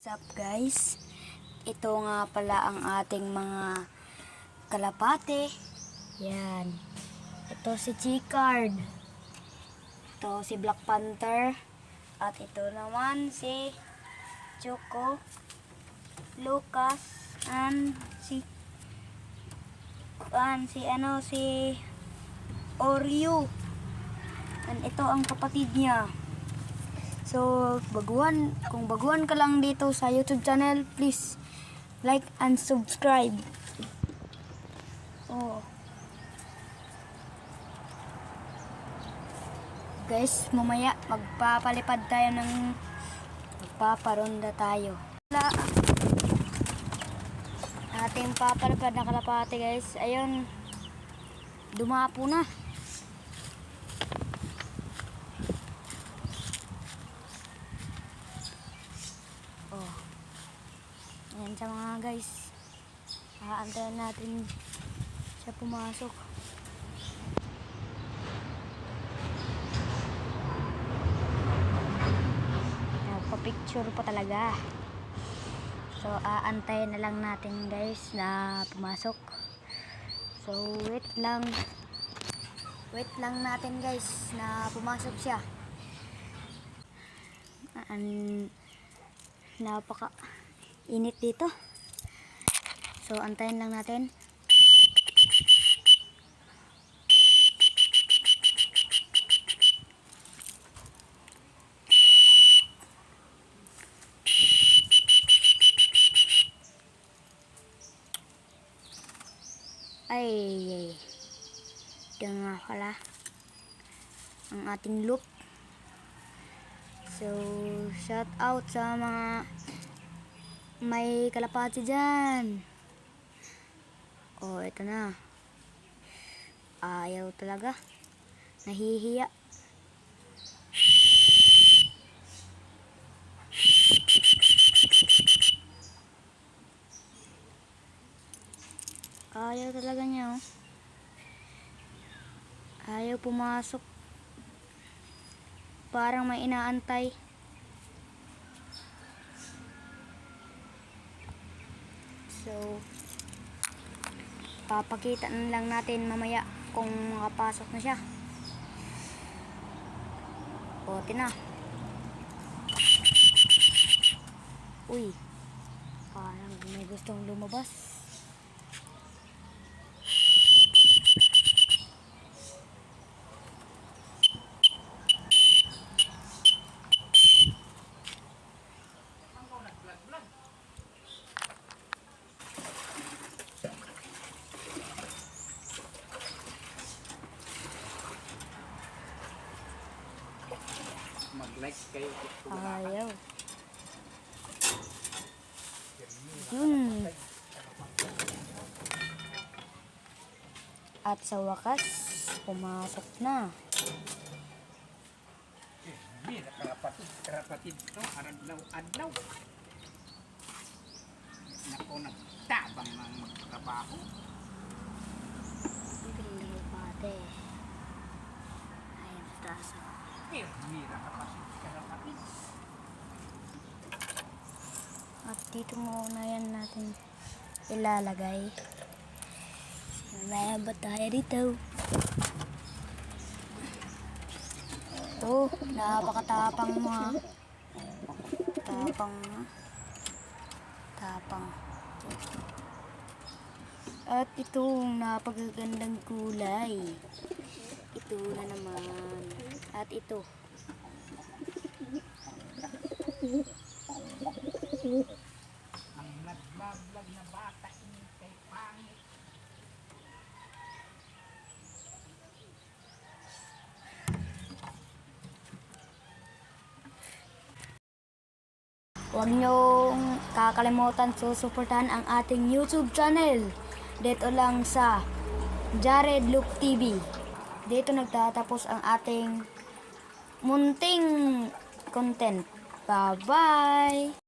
What's up guys? Ito nga pala ang ating mga kalapate. Yan. Ito si Chicard. Ito si Black Panther. At ito naman si Choco, Lucas, and si Oreo. And ito ang kapatid niya. So, kung baguhan ka lang dito sa YouTube channel, please like and subscribe. Oh. Guys, mamaya magpaparonda tayo. Ating papalipad na kalapate guys. Ayun, dumapo na. Oh. Ayan siya mga guys. Aantayin natin siya pumasok. Nagpa-picture pa talaga. So aantayin na lang natin guys na pumasok. So wait lang natin guys na pumasok siya. Napaka init dito. So antayin lang natin. Ay. Ito nga pala ang ating loop. So, shout out sa mga may kalapati dyan. Oh, ito na. Ayaw talaga. Nahihiya. Ayaw talaga niya, oh. Ayaw pumasok. Parang may inaantay. So, papakita na lang natin mamaya kung makapasok na siya. Bote na. Uy, parang may gustong lumabas. Mag-like kayo. Ayaw. At sa wakas, pumasok na. Hindi, karapatid ito. Adlaw. Naku, nagtabang ng magtrabaho. Hindi na pate. Ayun, taas. Hindi, karapatid. At dito muna yan natin ilalagay. Mamaya ba tayo dito? Ito, napakatapang mo ha. Tapang. At itong napakagandang kulay. Ito na naman. At ito. Ang nagbablog na bata kay pangit. Huwag niyong kakalimutan susuportahan ang ating YouTube channel. Dito lang sa Jared Luke TV. Dito nagtatapos ang ating munting content. Bye-bye!